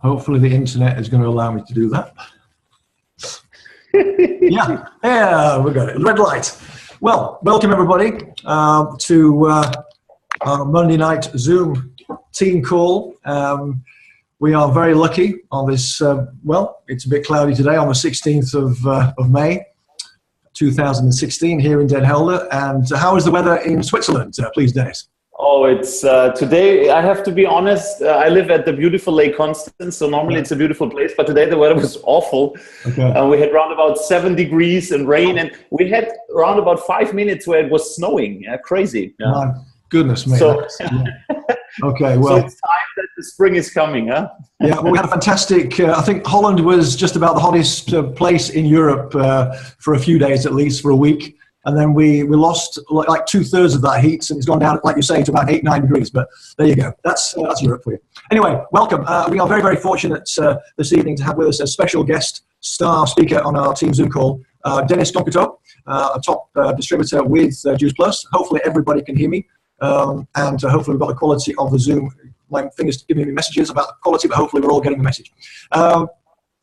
Hopefully the internet is going to allow me to do that. Yeah, we got it. Red light. Well, welcome everybody to our Monday night Zoom team call. We are very lucky on this, well, it's a bit cloudy today on the 16th of May, 2016 here in Den Helder. And how is the weather in Switzerland, please, Dennis? Oh, it's today, I have to be honest, I live at the beautiful Lake Constance, so normally it's a beautiful place, but today the weather was awful. Okay. We had around about 7 degrees and rain, and we had around about 5 minutes where it was snowing. Crazy. Yeah. My goodness me. So, okay, well. So it's time that the spring is coming, huh? Yeah, well, we had a fantastic, I think Holland was just about the hottest place in Europe for a few days, at least for a week. And then we lost like 2/3 of that heat, and it's gone down, like you say, to about 8-9 degrees. But there you go. That's Europe for you. Anyway, welcome. We are very, very fortunate this evening to have with us a special guest star speaker on our team Zoom call, Dennis Gombkoto, a top distributor with Juice Plus. Hopefully everybody can hear me, and hopefully we've got the quality of the Zoom. My fingers giving me messages about the quality, but hopefully we're all getting the message.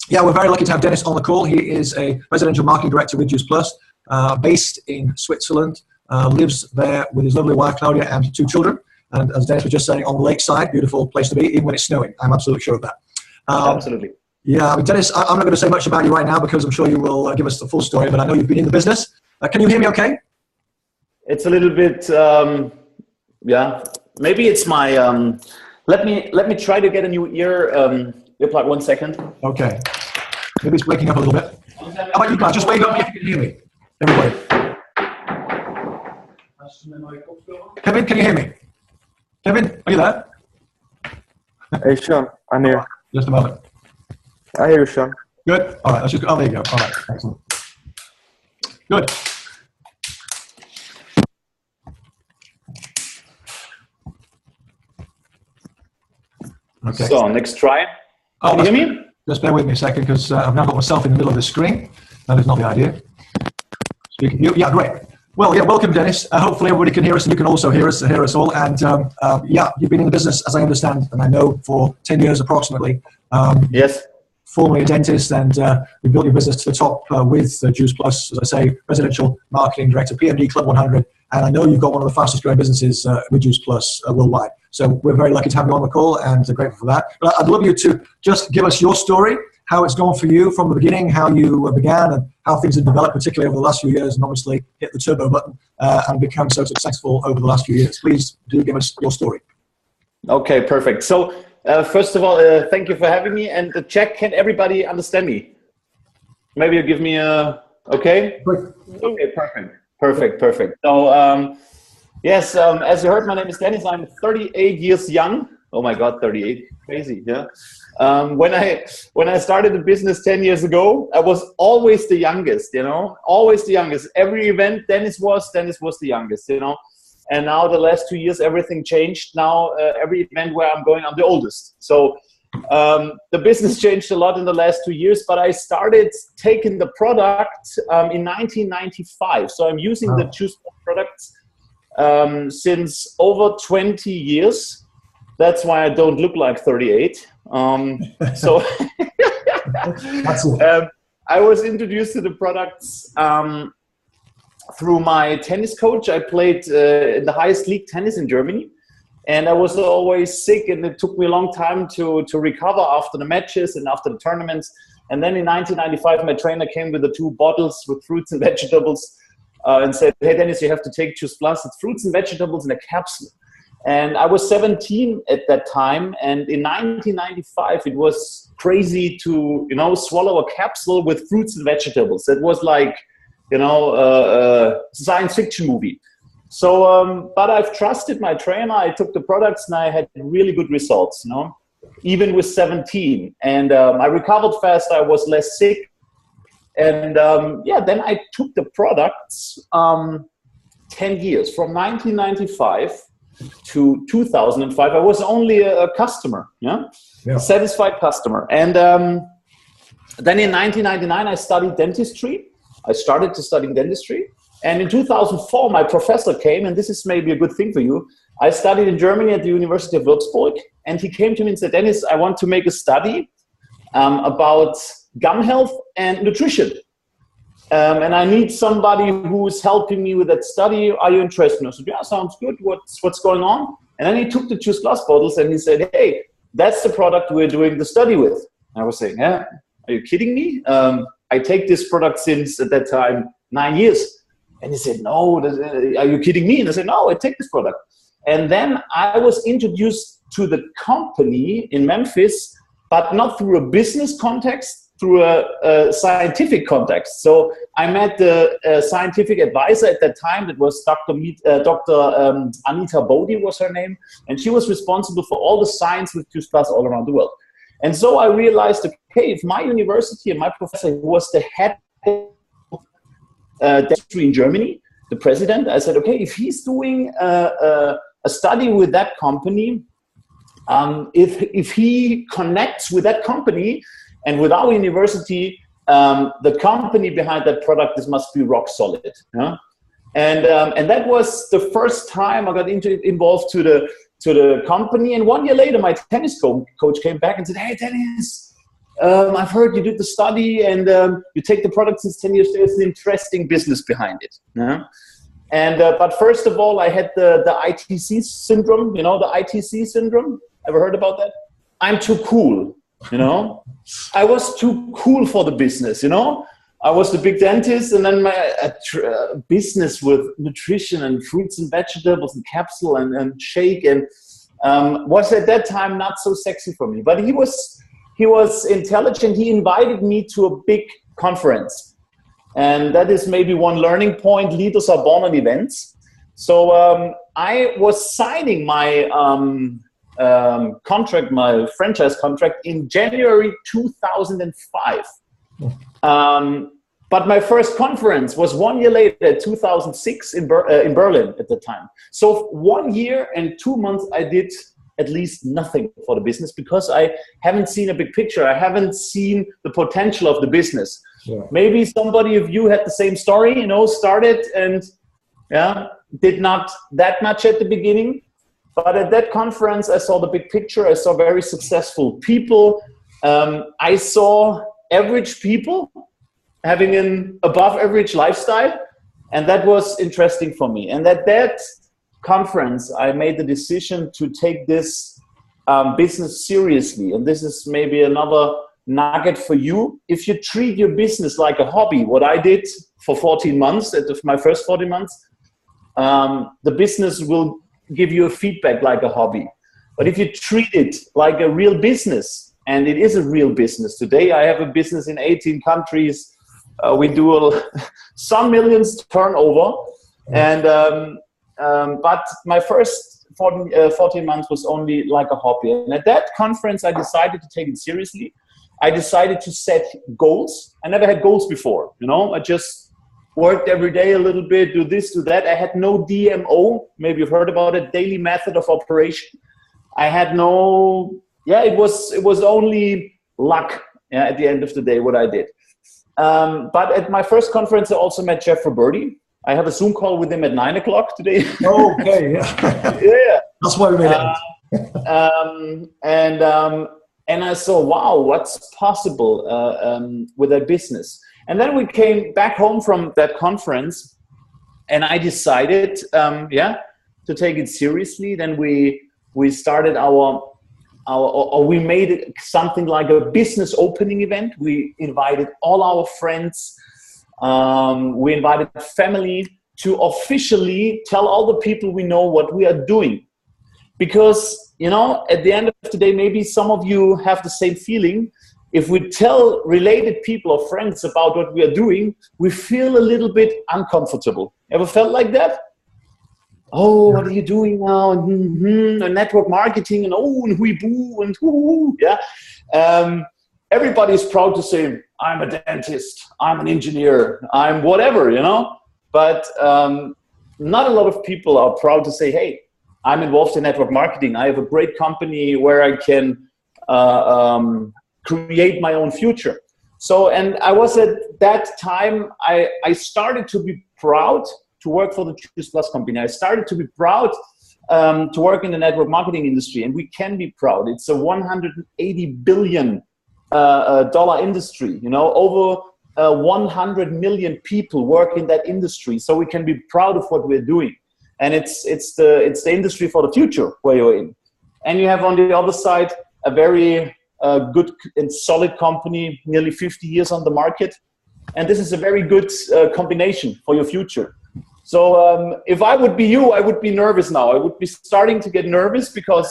Yeah, we're very lucky to have Dennis on the call. He is a residential marketing director with Juice Plus. Based in Switzerland, lives there with his lovely wife Claudia and 2 children. And as Dennis was just saying, on the lakeside, beautiful place to be, even when it's snowing. I'm absolutely sure of that. Absolutely. Yeah, I mean, Dennis, I'm not going to say much about you right now because I'm sure you will give us the full story, but I know you've been in the business. Can you hear me okay? It's a little bit, yeah, maybe it's my, let me try to get a new earplug. 1 second. Okay. Maybe it's breaking up a little bit. How about you guys? Just wave at me if you can hear me. Everybody. Kevin, can you hear me? Kevin, are you there? Hey, Sean, I'm here. Just a moment. I hear you, Sean. Good. All right, let's just go. Oh, there you go. All right, excellent. Good. Okay. So, next try. Can you hear me? Just bear with me a second because I've now got myself in the middle of the screen. That is not the idea. Yeah, great. Well, yeah, welcome, Dennis. Hopefully everybody can hear us and you can also hear us all. And yeah, you've been in the business, as I understand, and I know, for 10 years approximately. Yes. Formerly a dentist, and you built your business to the top with Juice Plus, as I say, residential marketing director, PMD Club 100. And I know you've got one of the fastest growing businesses with Juice Plus worldwide. So we're very lucky to have you on the call and grateful for that. But I'd love you to just give us your story, how it's gone for you from the beginning, how you began and how things have developed, particularly over the last few years, and obviously hit the turbo button and become so successful over the last few years. Please do give us your story. Okay, perfect. So first of all, thank you for having me. And check, can everybody understand me? Maybe you give me a, okay? Okay, perfect. So yes, as you heard, my name is Dennis. I'm 38 years young. Oh my God, 38, crazy, yeah. When I started the business 10 years ago, I was always the youngest, you know, always the youngest. Every event, Dennis was the youngest, you know. And now the last 2 years, everything changed. Now every event where I'm going, I'm the oldest. So the business changed a lot in the last 2 years, but I started taking the product in 1995. So I'm using the Juice products since over 20 years. That's why I don't look like 38. So I was introduced to the products through my tennis coach. I played in the highest league tennis in Germany, and I was always sick, and it took me a long time to recover after the matches and after the tournaments. And then in 1995, my trainer came with the 2 bottles with fruits and vegetables and said, "Hey, Dennis, you have to take Juice Plus. It's fruits and vegetables in a capsule." And I was 17 at that time, and in 1995 it was crazy to, you know, swallow a capsule with fruits and vegetables. It was like, you know, a science fiction movie. So, but I've trusted my trainer. I took the products and I had really good results, you know, even with 17. And I recovered fast. I was less sick. And yeah, then I took the products 10 years, from 1995 to 2005. I was only a customer, a satisfied customer. And then in 1999, I studied dentistry. I started to study dentistry. And in 2004, my professor came, and this is maybe a good thing for you. I studied in Germany at the University of Würzburg, and he came to me and said, Dennis, I want to make a study about gum health and nutrition. And I need somebody who's helping me with that study. Are you interested? And I said, yeah, sounds good. What's going on? And then he took the Juice Plus bottles and he said, hey, that's the product we're doing the study with. And I was saying, yeah, are you kidding me? I take this product since at that time 9 years. And he said, no, are you kidding me? And I said, no, I take this product. And then I was introduced to the company in Memphis, but not through a business context, through a scientific context. So I met the scientific advisor at that time. That was Dr. Anita Bodhi was her name. And she was responsible for all the science with Juice Plus all around the world. And so I realized, okay, if my university and my professor who was the head of dentistry in Germany, the president, I said, okay, if he's doing a study with that company, if he connects with that company and with our university, the company behind that product must be rock solid. Yeah? And that was the first time I got involved to the company. And 1 year later, my tennis coach came back and said, hey, Dennis, I've heard you did the study and you take the product since 10 years. There's an interesting business behind it. Yeah? And but first of all, I had the ITC syndrome. You know, the ITC syndrome. Ever heard about that? I'm too cool. You know, I was too cool for the business. You know, I was the big dentist, and then my business with nutrition and fruits and vegetables and capsule and shake and was at that time not so sexy for me. But he was intelligent. He invited me to a big conference. And that is maybe one learning point. Leaders are born on events. So I was signing my contract, my franchise contract in January 2005. But my first conference was 1 year later, 2006 in Berlin at the time. So 1 year and 2 months, I did at least nothing for the business because I haven't seen a big picture. I haven't seen the potential of the business. Yeah. Maybe somebody of you had the same story, you know, started and did not that much at the beginning. But at that conference, I saw the big picture. I saw very successful people. I saw average people having an above average lifestyle. And that was interesting for me. And at that conference, I made the decision to take this business seriously. And this is maybe another nugget for you. If you treat your business like a hobby, what I did for 14 months, my first 14 months, the business will give you a feedback like a hobby. But if you treat it like a real business, and it is a real business. Today, I have a business in 18 countries. We do some millions turnover. And but my first 14 months was only like a hobby. And at that conference, I decided to take it seriously. I decided to set goals. I never had goals before, you know. I just worked every day a little bit, do this, do that. I had no DMO. Maybe you've heard about it, daily method of operation. I had no, it was only luck at the end of the day what I did. But at my first conference, I also met Jeff Roberti. I have a Zoom call with him at 9 o'clock today. Okay, yeah. Yeah. That's why we made it. And I saw, wow, what's possible with that business. And then we came back home from that conference, and I decided, to take it seriously. Then we started we made it something like a business opening event. We invited all our friends. We invited family to officially tell all the people we know what we are doing. Because, you know, at the end of the day, maybe some of you have the same feeling. If we tell related people or friends about what we are doing, we feel a little bit uncomfortable. Ever felt like that? Oh, what are you doing now? And network marketing and and hui-boo and hoo-hoo. Yeah. Everybody is proud to say, I'm a dentist, I'm an engineer, I'm whatever, you know. But not a lot of people are proud to say, hey, I'm involved in network marketing. I have a great company where I can create my own future. So, and I was at that time, I started to be proud to work for the Juice Plus company. I started to be proud to work in the network marketing industry, and we can be proud. It's a $180 billion dollar industry. You know, over 100 million people work in that industry, so we can be proud of what we're doing. And it's the industry for the future where you're in. And you have on the other side a very good and solid company, nearly 50 years on the market. And this is a very good combination for your future. So if I would be you, I would be nervous now. I would be starting to get nervous because,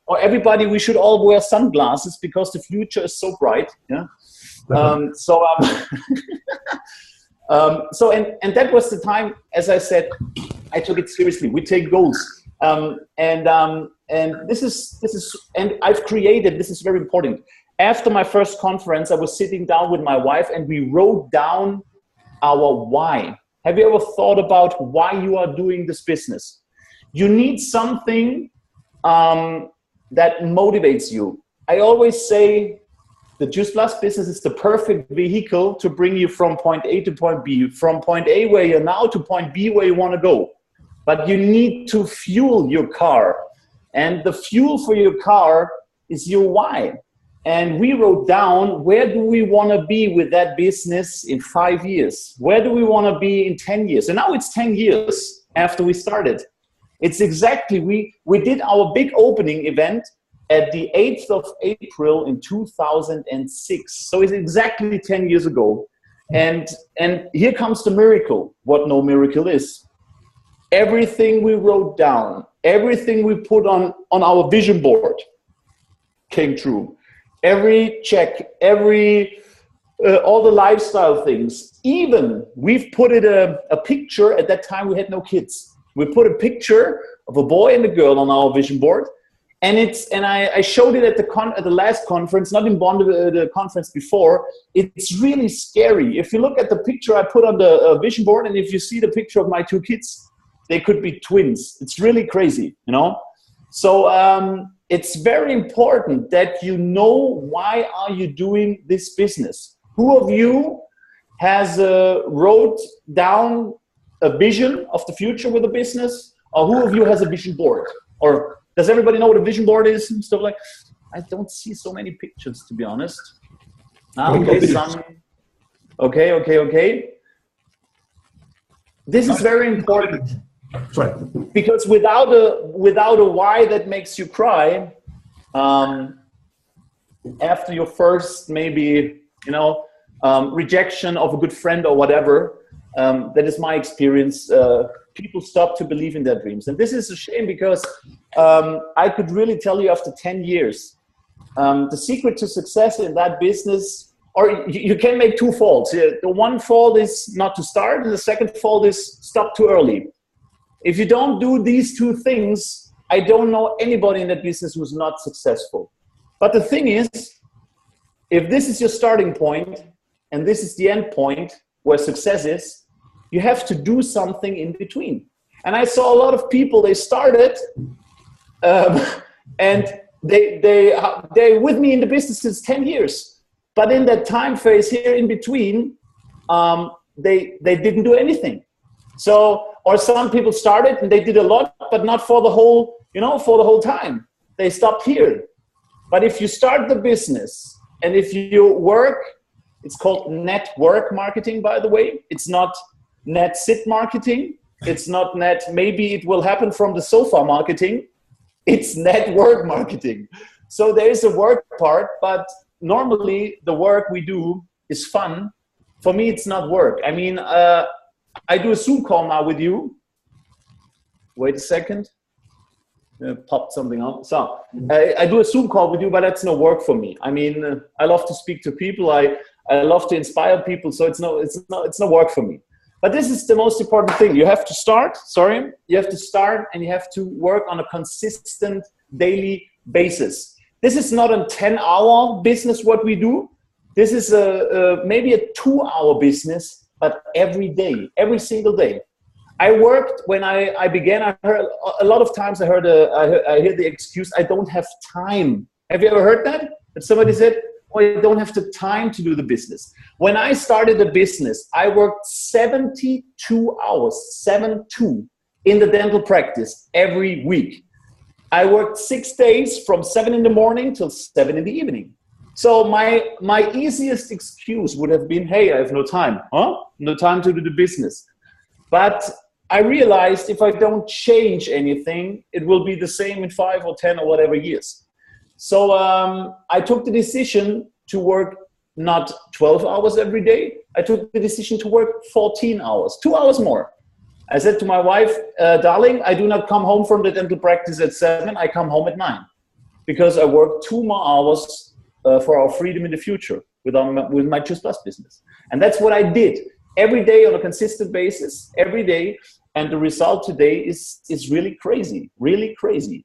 or everybody, we should all wear sunglasses because the future is so bright. Yeah. And that was the time, as I said, I took it seriously. We take goals. And this is, and I've created, this is very important. After my first conference, I was sitting down with my wife and we wrote down our why. Have you ever thought about why you are doing this business? You need something that motivates you. I always say the Juice Plus business is the perfect vehicle to bring you from point A to point B, from point A where you're now to point B where you want to go. But you need to fuel your car. And the fuel for your car is your why. And we wrote down, where do we want to be with that business in 5 years? Where do we want to be in 10 years? And now it's 10 years after we started. It's exactly, we did our big opening event at the 8th of April in 2006. So it's exactly 10 years ago. And here comes the miracle, what no miracle is. Everything we wrote down, everything we put on our vision board came true. Every check, all the lifestyle things. Even we've put it a picture. At that time we had no kids. We put a picture of a boy and a girl on our vision board, and I showed it at the last conference, not in Bonn, the conference before. It's really scary. If you look at the picture I put on the vision board, and if you see the picture of my two kids, they could be twins. It's really crazy, you know. So it's very important that you know why are you doing this business. Who of you has wrote down a vision of the future with a business, or who of you has a vision board? Or does everybody know what a vision board is and stuff like? I don't see so many pictures, to be honest. Okay, some. Okay. This is very important. Sorry. Because without a why that makes you cry, after your first maybe rejection of a good friend or whatever, that is my experience. People stop to believe in their dreams, and this is a shame because I could really tell you after 10 years, the secret to success in that business, or you can make two faults. The one fault is not to start, and the second fault is stop too early. If you don't do these two things, I don't know anybody in that business who's not successful. But the thing is, if this is your starting point and this is the end point where success is, you have to do something in between. And I saw a lot of people, they started and they're with me in the business since 10 years. But in that time phase here in between, they didn't do anything. So, or some people started and they did a lot, but not for the whole, for the whole time. They stopped here. But if you start the business and if you work, it's called network marketing, by the way. It's not net sit marketing. It's not net, maybe it will happen from the sofa marketing. It's network marketing. So there is a work part, but normally the work we do is fun. For me, it's not work. I mean, I do a Zoom call now with you. Wait a second. Popped something up. So I do a Zoom call with you, but that's no work for me. I mean, I love to speak to people. I love to inspire people. So it's no work for me. But this is the most important thing. You have to start. You have to start, and you have to work on a consistent daily basis. This is not a 10-hour business. What we do. This is maybe a 2-hour business. But every day, every single day. I worked when I began. I heard a lot of times. I hear the excuse, I don't have time. Have you ever heard that? That somebody said, "Oh, I don't have the time to do the business." When I started the business, I worked 72 hours, 72 in the dental practice every week. I worked 6 days from 7 in the morning till 7 in the evening. So my easiest excuse would have been, hey, I have no time. Huh? No time to do the business. But I realized if I don't change anything, it will be the same in 5 or 10 or whatever years. So I took the decision to work not 12 hours every day. I took the decision to work 14 hours, 2 hours more. I said to my wife, darling, I do not come home from the dental practice at 7. I come home at 9 because I work 2 more hours for our freedom in the future with my Choose Plus business. And that's what I did every day on a consistent basis, every day. And the result today is really crazy, really crazy.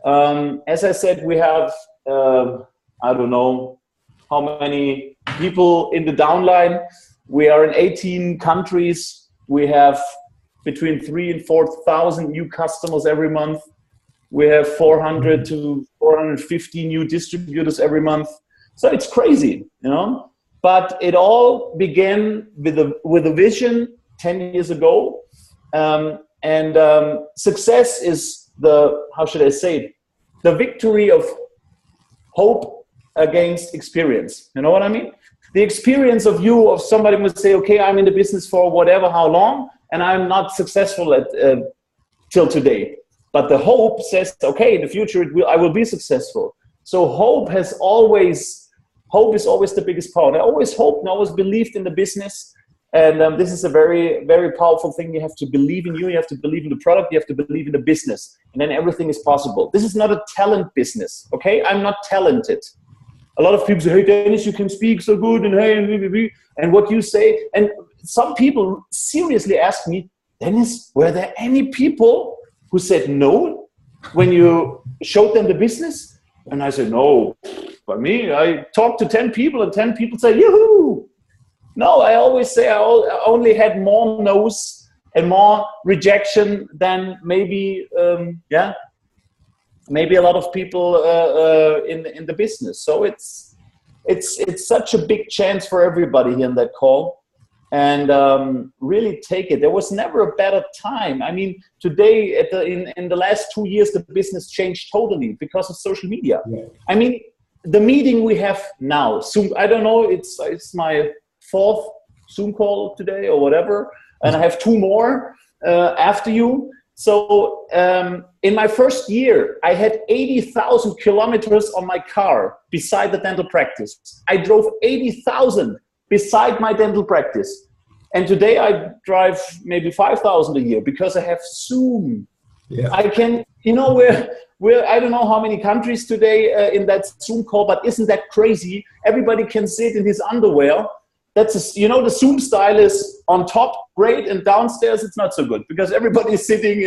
As I said, we have, I don't know how many people in the downline. We are in 18 countries. We have between 3,000 and 4,000 new customers every month. We have 400 to 450 new distributors every month. So it's crazy, you know. But it all began with a vision 10 years ago. Success is the, how should I say it, the victory of hope against experience. You know what I mean? The experience of somebody would say, okay, I'm in the business for whatever, how long, and I'm not successful till today. But the hope says, okay, in the future I will be successful. So hope is always the biggest power. And I always hoped and I always believed in the business. And this is a very, very powerful thing. You have to believe in you have to believe in the product, you have to believe in the business, and then everything is possible. This is not a talent business, okay? I'm not talented. A lot of people say, hey, Dennis, you can speak so good, and hey, and what you say. And some people seriously ask me, Dennis, were there any people who said no when you showed them the business? And I said, no. For me, I talked to 10 people, and 10 people say, yoo-hoo. No, I always say I only had more no's and more rejection than maybe, maybe a lot of people in the business. So it's such a big chance for everybody here in that call, and really take it. There was never a better time. I mean, today in the last 2 years, the business changed totally because of social media. Yeah. I mean, the meeting we have now, Zoom. I don't know. It's my 4th Zoom call today or whatever, and I have 2 more after you. So in my first year, I had 80,000 kilometers on my car beside the dental practice. I drove 80,000 beside my dental practice. And today I drive maybe 5,000 a year because I have Zoom. Yeah. I can, we're I don't know how many countries today in that Zoom call, but isn't that crazy? Everybody can sit in his underwear. That's the Zoom style is on top great, and downstairs it's not so good because everybody's sitting,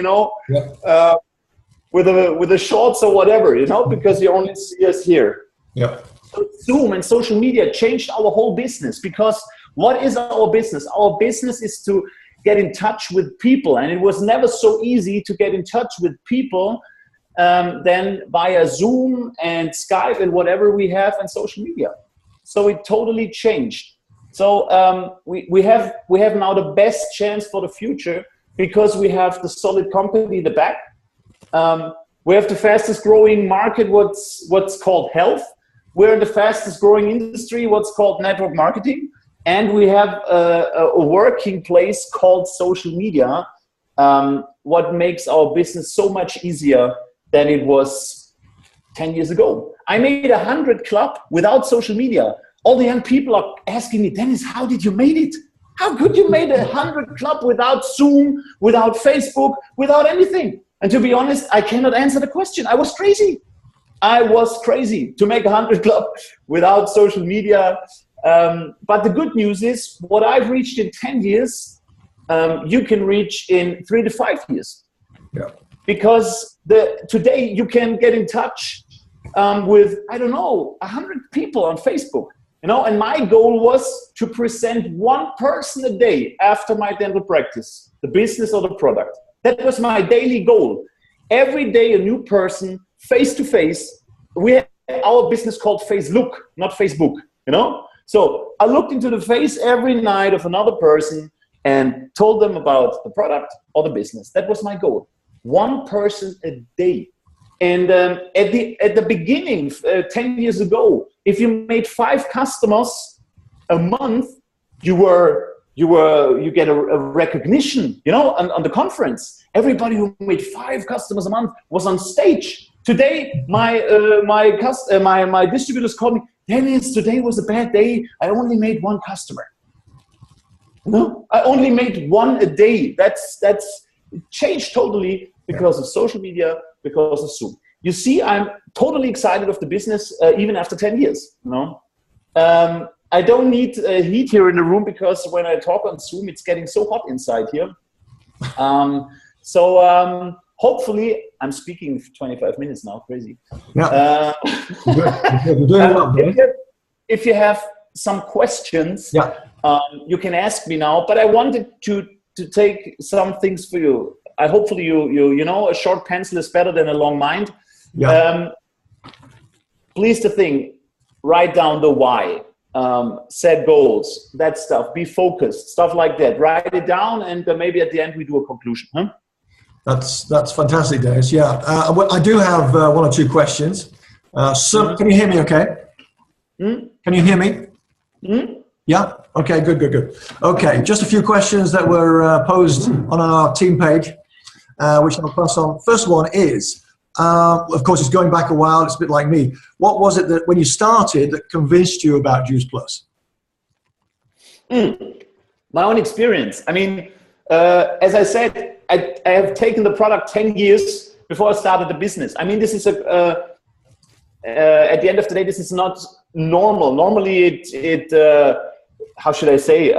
with the shorts or whatever, because you only see us here. Yeah. So Zoom and social media changed our whole business, because what is our business? Our business is to get in touch with people, and it was never so easy to get in touch with people than via Zoom and Skype and whatever we have and social media. So it totally changed. So we have now the best chance for the future because we have the solid company in the back. We have the fastest growing market, what's called health. We're in the fastest growing industry, what's called network marketing. And we have a working place called social media, what makes our business so much easier than it was 10 years ago. I made 100 Club without social media. All the young people are asking me, Dennis, how did you make it? How could you make 100 Club without Zoom, without Facebook, without anything? And to be honest, I cannot answer the question. I was crazy. I was crazy to make 100 Club without social media. But the good news is what I've reached in 10 years, you can reach in 3 to 5 years. Yeah. Because today you can get in touch with, 100 people on Facebook. And my goal was to present one person a day after my dental practice, the business or the product. That was my daily goal. Every day a new person, face to face. We have our business called Face Look, not Facebook, So I looked into the face every night of another person, and told them about the product or the business. That was my goal. One person a day. And at the beginning, 10 years ago, if you made 5 customers a month, you get a recognition, you know, on the conference. Everybody who made 5 customers a month was on stage. Today, my distributors called me, Dennis, today was a bad day. I only made 1 customer. No, I only made 1 a day. That's changed totally because of social media, because of Zoom. You see, I'm totally excited of the business, even after 10 years. You know, I don't need heat here in the room because when I talk on Zoom, it's getting so hot inside here. Hopefully, I'm speaking for 25 minutes now. Crazy. Yeah. You're doing well, if you have some questions, you can ask me now. But I wanted to take some things for you. Hopefully you know, a short pencil is better than a long mind. Yeah. Please to think, write down the why, set goals, that stuff, be focused, stuff like that. Write it down, and maybe at the end we do a conclusion. Huh? That's fantastic, Dennis. Yeah, I do have 1 or 2 questions. Can you hear me okay? Can you hear me? Yeah? Okay, good. Okay, just a few questions that were posed on our team page, which I'll pass on. First one is, of course, it's going back a while. It's a bit like me. What was it that, when you started, that convinced you about Juice Plus? My own experience. I mean, as I said, I have taken the product 10 years before I started the business. I mean, this is at the end of the day, this is not normal. Normally, how should I say?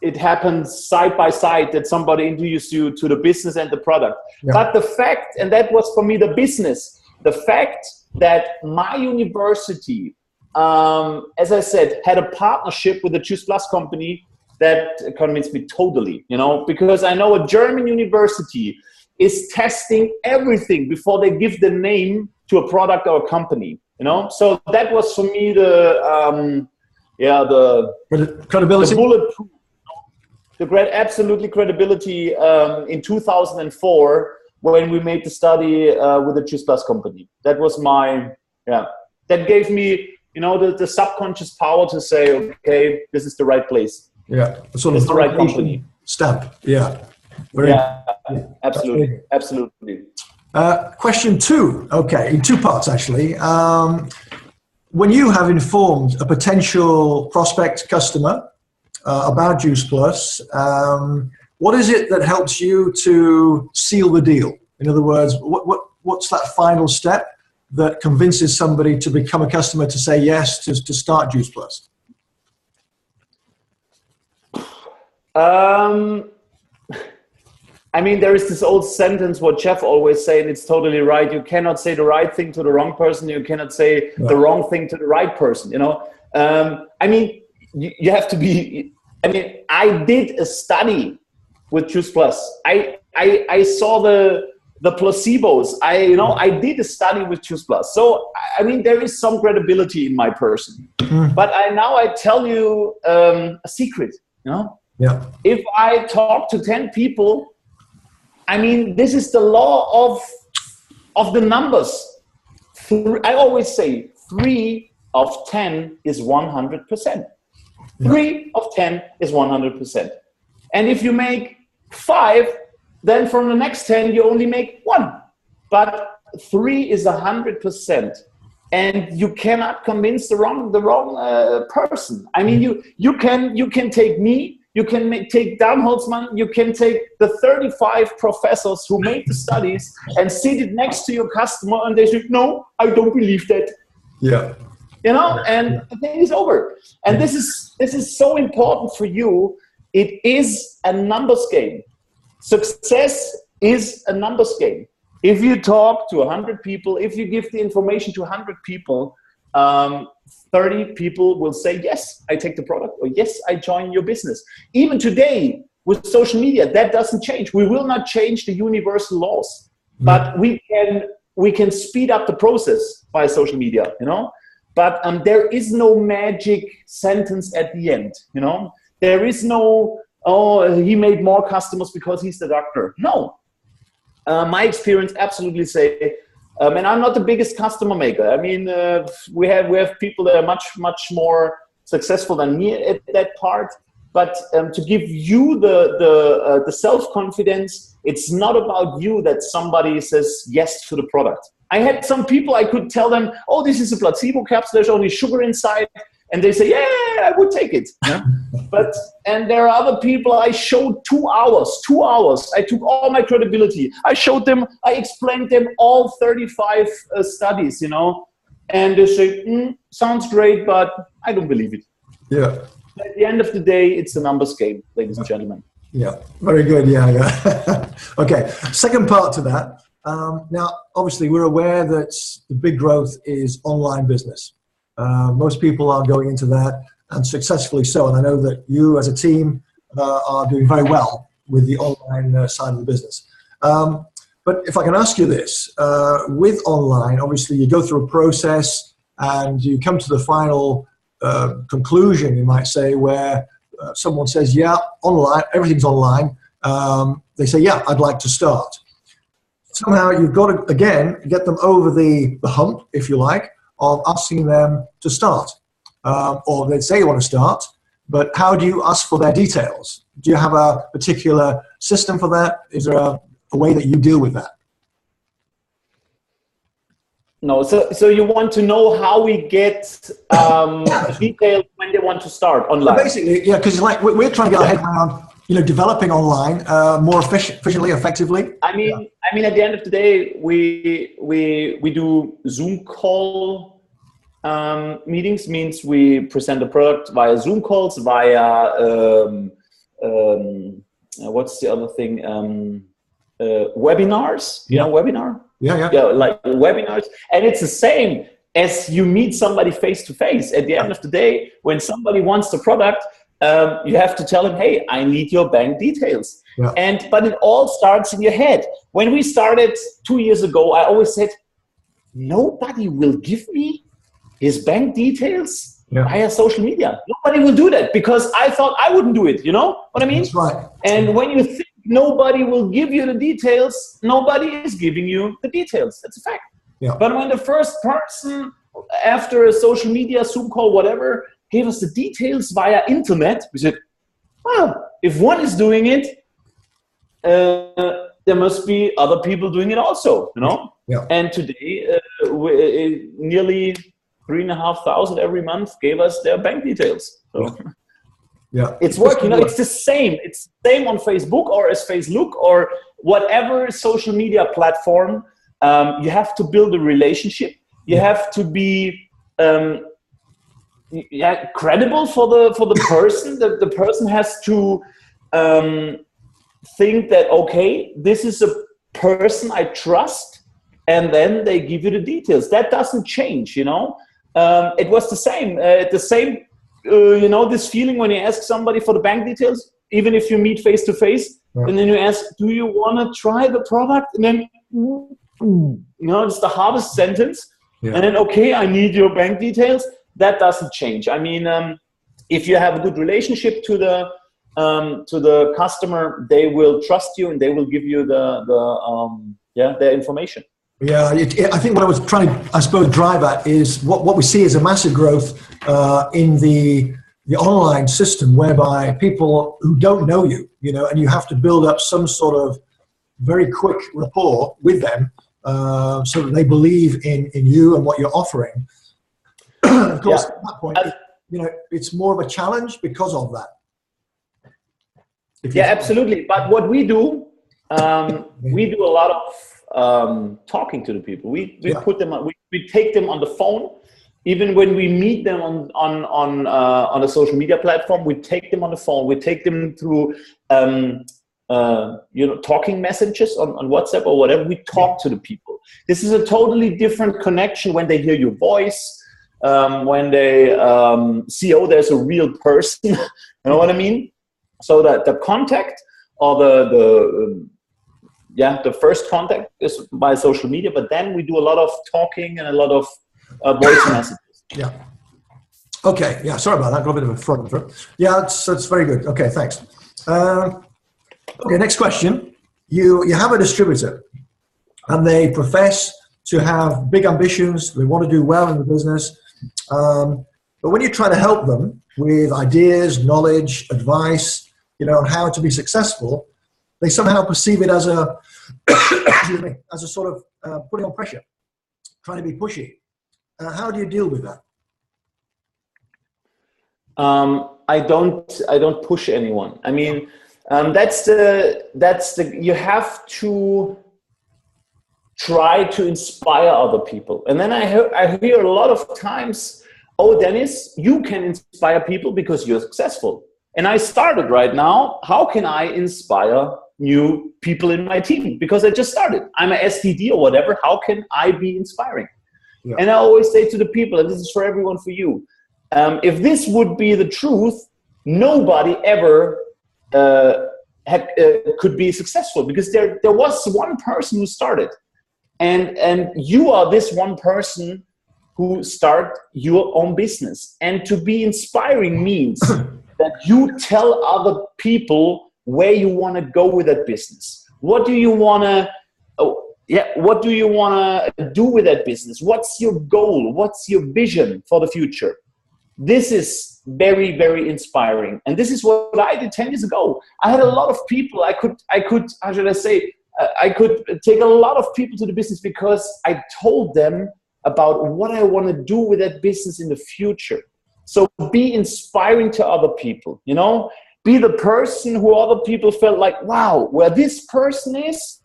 It happens side by side that somebody introduces you to the business and the product. Yeah. But the fact, and that was for me the business, the fact that my university, as I said, had a partnership with the Juice Plus company, that convinced me totally, you know, because I know a German university is testing everything before they give the name to a product or a company, you know. So that was for me the credibility, the bulletproof, absolutely credibility in 2004 when we made the study with the Juice Plus company. That was that gave me, you know, the subconscious power to say, okay, this is the right place. Yeah, sort of the right company stamp. Yeah, absolutely. Question 2. Okay, in 2 parts actually. When you have informed a potential prospect customer about Juice Plus, what is it that helps you to seal the deal? In other words, what's that final step that convinces somebody to become a customer to say yes to start Juice Plus? I mean, there is this old sentence what Jeff always say, and it's totally right. You cannot say the right thing to the wrong person. You cannot say the wrong thing to the right person, you know. I mean, you have to be, I mean, I did a study with Juice Plus. I saw the placebos. I did a study with Juice Plus. So, I mean, there is some credibility in my person. But I tell you a secret, you know. Yeah. If I talk to 10 people, I mean, this is the law of the numbers. I always say 3 of 10 is 100%. 3 of 10 is 100%. And if you make 5, then from the next 10, you only make 1. But 3 is 100%. And you cannot convince the wrong person. I mean, you can take me, you can take Dan Holtzman, you can take the 35 professors who made the studies and sit it next to your customer, and they say, no, I don't believe that. Yeah. You know, and the thing is over. And this is so important for you. It is a numbers game. Success is a numbers game. If you talk to 100 people, if you give the information to 100 people, 30 people will say, yes, I take the product, or yes, I join your business. Even today, with social media, that doesn't change. We will not change the universal laws, but we can speed up the process by social media, you know? But there is no magic sentence at the end, you know? There is no, oh, he made more customers because he's the doctor. No. My experience absolutely say, and I'm not the biggest customer maker. I mean, we have people that are much more successful than me at that part. But to give you the self-confidence, it's not about you that somebody says yes to the product. I had some people, I could tell them, oh, this is a placebo capsule, there's only sugar inside. And they say, yeah, I would take it. Yeah? And there are other people, I showed 2 hours. I took all my credibility. I showed them, I explained them all 35 studies, you know. And they say, sounds great, but I don't believe it. Yeah. At the end of the day, it's a numbers game, ladies and gentlemen. Yeah, very good. Yeah. Okay, second part to that. Now, obviously, we're aware that the big growth is online business. Most people are going into that, and successfully so. And I know that you, as a team, are doing very well with the online side of the business. But if I can ask you this, with online, obviously, you go through a process and you come to the final conclusion, you might say, where someone says, yeah, online, everything's online. They say, yeah, I'd like to start. Somehow you've got to, again, get them over the hump, if you like, of asking them to start. Or they say you want to start, but how do you ask for their details? Do you have a particular system for that? Is there a way that you deal with that? No, so you want to know how we get details when they want to start online? Well, basically, yeah, because like we're trying to get our head around, you know, developing online more efficiently, effectively. I mean, at the end of the day, we do Zoom call meetings. Means we present the product via Zoom calls, via what's the other thing? Webinars. You know, webinar. Yeah, like webinars. And it's the same as you meet somebody face to face. At the end of the day, when somebody wants the product, you have to tell them, hey, I need your bank details. Yeah. But it all starts in your head. When we started 2 years ago, I always said, nobody will give me his bank details via social media. Nobody will do that, because I thought I wouldn't do it. You know what I mean? That's right. And when you think nobody will give you the details, nobody is giving you the details. That's a fact. Yeah. But when the first person, after a social media, Zoom call, whatever, gave us the details via internet, we said, well, if one is doing it, there must be other people doing it also, you know? Yeah. And today, nearly 3,500 every month gave us their bank details. So. Yeah, it's working. You know, it's the same. It's the same on Facebook or as Facebook or whatever social media platform. You have to build a relationship. You have to be credible for the person. The person has to think that, okay, this is a person I trust, and then they give you the details. That doesn't change. You know, it was the same. You know, this feeling when you ask somebody for the bank details, even if you meet face to face, and then you ask, do you want to try the product? And then, you know, it's the hardest sentence. Yeah. And then, okay, I need your bank details. That doesn't change. I mean, if you have a good relationship to the customer, they will trust you and they will give you their information. Yeah, I think what I was trying to, I suppose, drive at is what we see is a massive growth in the online system, whereby people who don't know you, you know, and you have to build up some sort of very quick rapport with them so that they believe in you and what you're offering. Of course, at that point, you know, it's more of a challenge because of that. Yeah, absolutely. But what we do, we do a lot of talking to the people. We put them on, we take them on the phone. Even when we meet them on a social media platform, we take them on the phone. We take them through you know, talking messages on WhatsApp or whatever. We talk to the people. This is a totally different connection when they hear your voice, when they see, oh, there's a real person. You know what I mean? So that the contact or the first contact is by social media, but then we do a lot of talking and a lot of voice messages. Yeah. Okay, yeah, sorry about that. Got a bit of a front throat. Yeah, that's very good. Okay, thanks. Okay, next question. You have a distributor, and they profess to have big ambitions. They want to do well in the business, but when you try to help them with ideas, knowledge, advice, on how to be successful, they somehow perceive it as a excuse me, as a sort of putting on pressure, trying to be pushy. How do you deal with that? I don't push anyone. I mean, that's the you have to try to inspire other people. And then I hear a lot of times, oh, Dennis, you can inspire people because you're successful. And I started right now. How can I inspire new people in my team? Because I just started. I'm an STD or whatever. How can I be inspiring? Yeah. And I always say to the people, and this is for everyone, for you, if this would be the truth, nobody ever could be successful, because there was one person who started, and you are this one person who start your own business. And to be inspiring means that you tell other people where you want to go with that business. What do you want to? What do you want to do with that business? What's your goal? What's your vision for the future? This is very, very inspiring. And this is what I did 10 years ago. I had a lot of people. I could, how should I say, I could take a lot of people to the business because I told them about what I want to do with that business in the future. So be inspiring to other people, be the person who other people felt like, wow, where this person is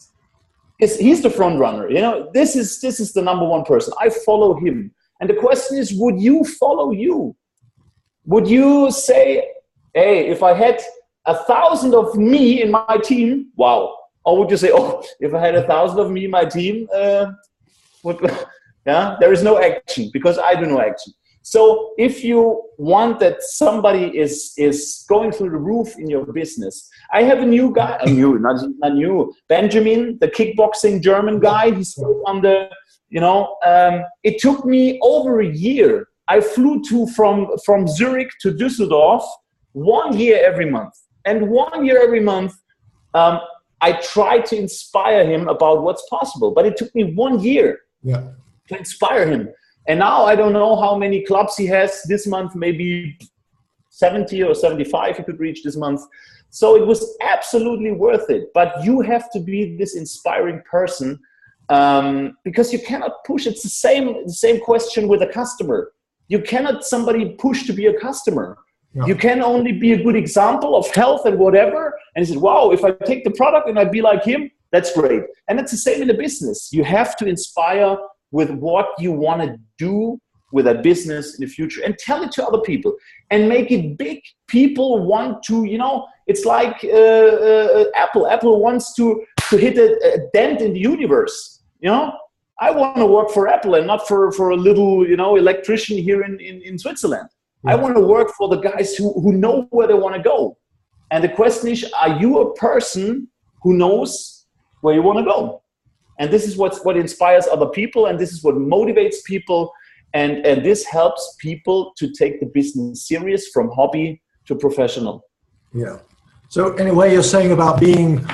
he's the front runner. This is the number one person. I follow him. And the question is, would you follow you? Would you say, hey, if I had 1,000 of me in my team, wow. Or would you say, oh, if I had 1,000 of me in my team, there is no action, because I do no action. So if you want that somebody is going through the roof in your business, I have a new guy, not new, Benjamin, the kickboxing German guy. He's on the, it took me over a year. I flew from Zurich to Düsseldorf 1 year every month. And 1 year every month, I tried to inspire him about what's possible. But it took me 1 year to inspire him. And now I don't know how many clubs he has this month, maybe 70 or 75 he could reach this month. So it was absolutely worth it. But you have to be this inspiring person, because you cannot push. It's the same question with a customer. You cannot somebody push to be a customer. No. You can only be a good example of health and whatever. And he said, wow, if I take the product and I be like him, that's great. And it's the same in the business. You have to inspire with what you want to do with a business in the future, and tell it to other people and make it big. People want to, it's like Apple. Apple wants to hit a dent in the universe. I want to work for Apple and not for a little, electrician here in Switzerland. Yeah. I want to work for the guys who know where they want to go. And the question is, are you a person who knows where you want to go? And this is what inspires other people, and this is what motivates people, and this helps people to take the business serious, from hobby to professional. Yeah. So anyway, you're saying about being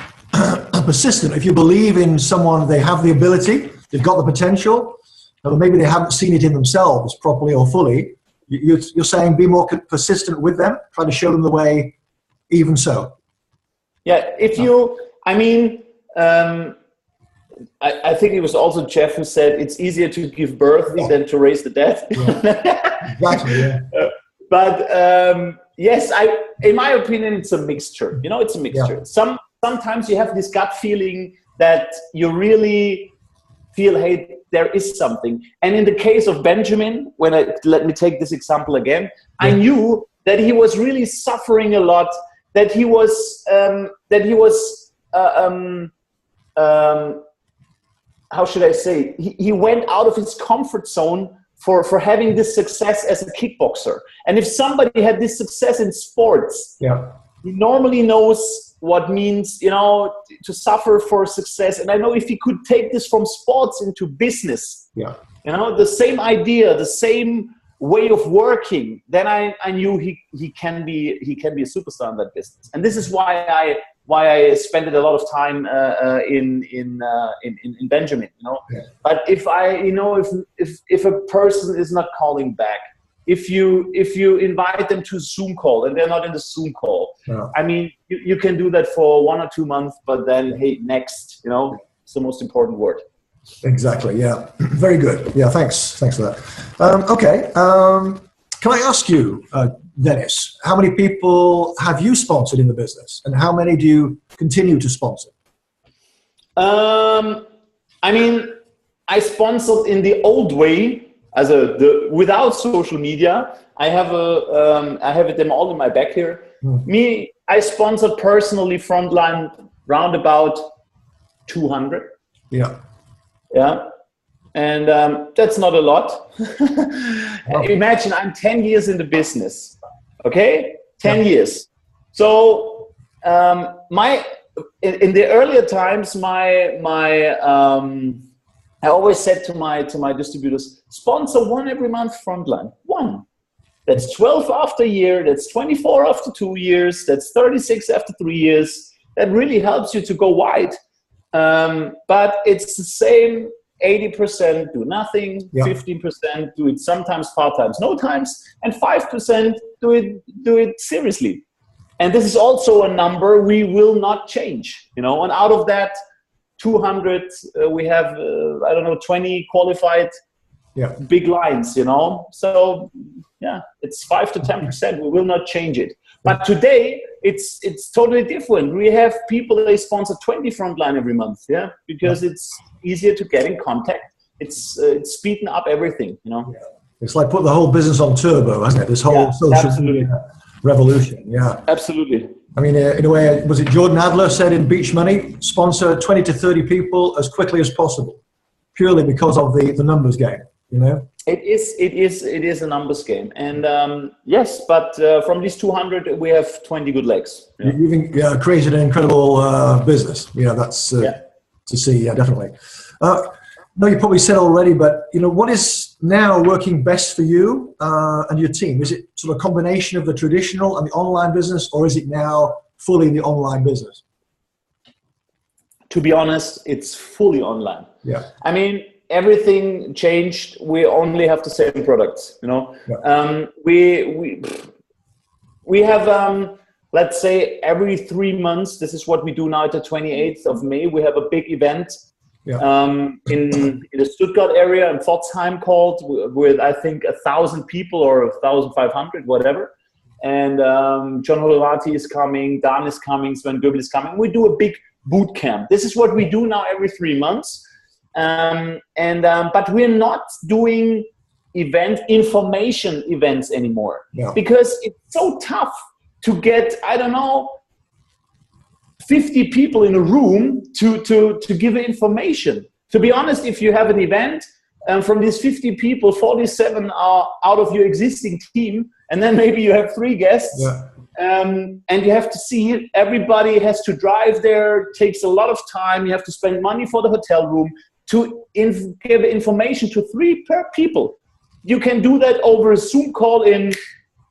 persistent. If you believe in someone, they have the ability, they've got the potential, or maybe they haven't seen it in themselves properly or fully, you're saying be more persistent with them, try to show them the way, even so. Yeah, I think it was also Jeff who said it's easier to give birth than to raise the dead. Yeah. Exactly. Yeah. But yes, in my opinion, it's a mixture. It's a mixture. Yeah. Sometimes you have this gut feeling that you really feel, hey, there is something. And in the case of Benjamin, let me take this example again, I knew that he was really suffering a lot. That he was how should I say, he went out of his comfort zone for having this success as a kickboxer. And if somebody had this success in sports, he normally knows what means, to suffer for success. And I know if he could take this from sports into business, the same idea, the same way of working, then I knew he can be a superstar in that business. And this is why I spent a lot of time in Benjamin, you know. Yeah. But if if a person is not calling back, if you invite them to a Zoom call and they're not in the Zoom call, yeah. I mean, you can do that for 1 or 2 months, but then hey, next, you know, it's the most important word. Exactly. Yeah. Very good. Yeah. Thanks for that. Okay. Can I ask you, Dennis, how many people have you sponsored in the business, and how many do you continue to sponsor? I mean, I sponsored in the old way, without social media. I have them all in my back here. Me, I sponsored personally Frontline round about 200. Yeah. Yeah. And that's not a lot. Imagine I'm 10 years in the business. Okay? 10 years. So in the earlier times, I always said to my distributors, sponsor one every month Frontline. One. That's 12 after a year. That's 24 after 2 years. That's 36 after 3 years. That really helps you to go wide. But it's the same. 80% do nothing, 15% do it sometimes, part-times, no times, and 5% do it seriously. And this is also a number we will not change, you know. And out of that 200, we have 20 qualified big lines, you know. So yeah, it's 5 to 10%. We will not change it. But today it's totally different. We have people, they sponsor 20 Frontline every month, because it's easier to get in contact. It's speeding up everything, you know. Yeah. It's like put the whole business on turbo, hasn't it? This whole social media revolution. Yeah, absolutely. I mean, in a way, was it Jordan Adler said in Beach Money, sponsor 20 to 30 people as quickly as possible, purely because of the numbers game, you know? It is a numbers game. And yes, but from these 200, we have 20 good legs. Yeah. You've created an incredible business. Yeah, that's to see, definitely. No, you probably said already, but you know, what is now working best for you and your team? Is it sort of a combination of the traditional and the online business, or is it now fully the online business? To be honest, it's fully online. Yeah. I mean, everything changed. We only have the same products, you know. Yeah. We have let's say every 3 months. This is what we do now. At the 28th of May, we have a big event. Yeah. In the Stuttgart area in Pforzheim called with I think 1,000 people or 1,500, whatever. And John Holovati is coming, Dan is coming, Sven Goebel is coming. We do a big boot camp. This is what we do now every 3 months. But we're not doing information events anymore, because it's so tough to get, I don't know, 50 people in a room to give information. To be honest, if you have an event, from these 50 people, 47 are out of your existing team, and then maybe you have 3 guests, and you have to see, everybody has to drive there, takes a lot of time, you have to spend money for the hotel room to give information to 3 per people. You can do that over a Zoom call in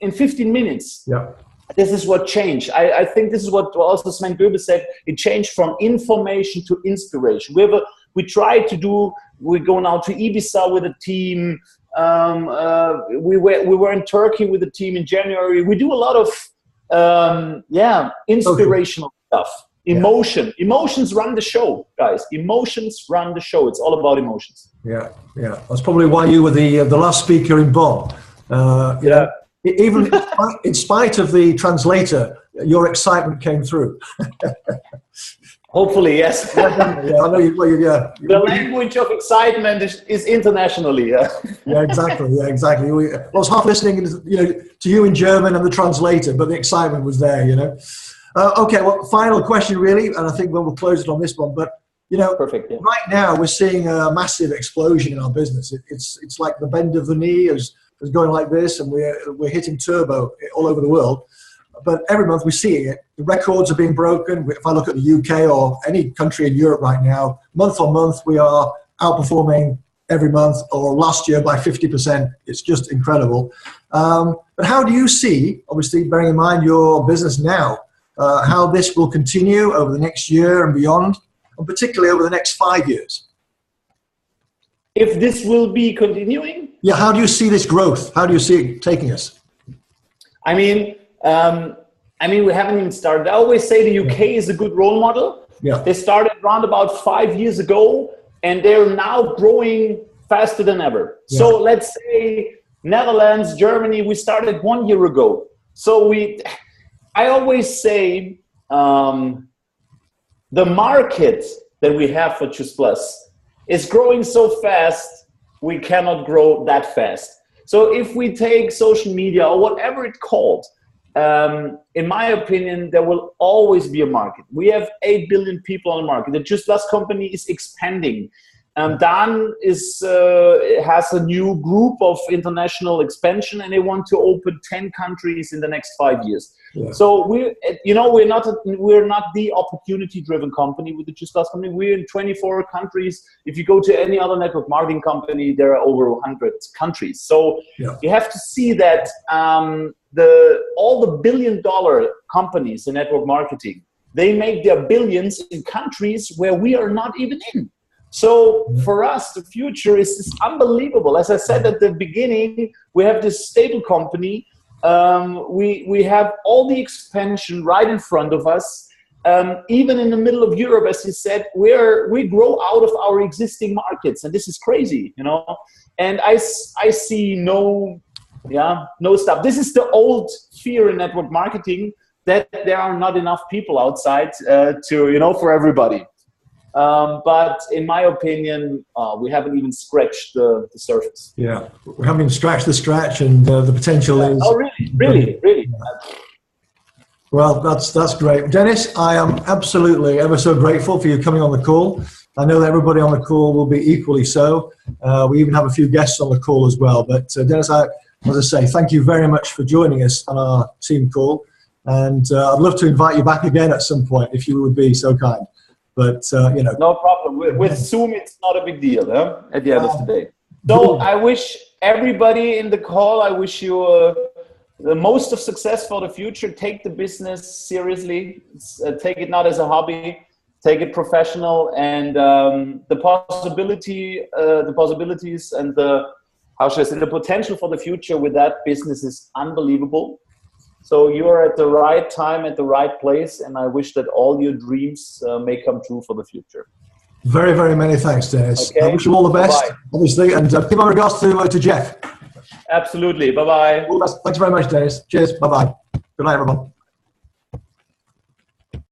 15 minutes. Yeah. This is what changed. I think this is what also Sven Goebel said. It changed from information to inspiration. We go now to Ibiza with a team. We were in Turkey with a team in January. We do a lot of inspirational stuff. Emotions run the show, guys. Emotions run the show. It's all about emotions. Yeah. That's probably why you were the last speaker in Bonn. You know, even in spite of the translator, your excitement came through. Hopefully, yes. I know the language of excitement is internationally. Yeah, exactly. I was half listening, to you in German and the translator, but the excitement was there. Okay. Well, final question, really, and I think we'll close it on this one. But perfect. Yeah. Right now we're seeing a massive explosion in our business. It's like the bend of the knee is going like this, and we're hitting turbo all over the world. But every month we're seeing it. The records are being broken. If I look at the UK or any country in Europe right now, month on month we are outperforming every month, or last year by 50%. It's just incredible. But how do you see, obviously bearing in mind your business now, how this will continue over the next year and beyond, and particularly over the next 5 years? If this will be continuing? Yeah, how do you see this growth? How do you see it taking us? I mean, we haven't even started. I always say the UK is a good role model. Yeah. They started around about 5 years ago, and they're now growing faster than ever. Yeah. So let's say Netherlands, Germany, we started 1 year ago. So I always say the market that we have for Choose Plus is growing so fast, we cannot grow that fast. So if we take social media or whatever it's called, in my opinion, there will always be a market. We have 8 billion people on the market. The Choose Plus company is expanding. Dan has a new group of international expansion, and they want to open 10 countries in the next 5 years. Yeah. So we're not the opportunity-driven company with the Choose Plus company. We're in 24 countries. If you go to any other network marketing company, there are over 100 countries. So you have to see that all the billion-dollar companies in network marketing, they make their billions in countries where we are not even in. So for us, the future is unbelievable. As I said at the beginning, we have this stable company. We have all the expansion right in front of us. Even in the middle of Europe, as you said, we grow out of our existing markets, and this is crazy, And I see no stop. This is the old fear in network marketing, that there are not enough people outside for everybody. But in my opinion, we haven't even scratched the surface. Yeah, we haven't even scratched the scratch, and the potential is... Oh, really? Well, that's great. Dennis, I am absolutely ever so grateful for you coming on the call. I know that everybody on the call will be equally so. We even have a few guests on the call as well. But Dennis, as I say, thank you very much for joining us on our team call. And I'd love to invite you back again at some point, if you would be so kind. But, No problem. With Zoom, it's not a big deal, at the end of the day. So I wish everybody in the call, I wish you the most of success for the future. Take the business seriously. Take it not as a hobby. Take it professional. And the possibilities and the potential for the future with that business is unbelievable. So you're at the right time, at the right place, and I wish that all your dreams may come true for the future. Very, very many thanks, Dennis. Okay. I wish you all the best, obviously, and give my regards to Jeff. Absolutely. Bye-bye. Thanks very much, Dennis. Cheers. Bye-bye. Good night, everyone.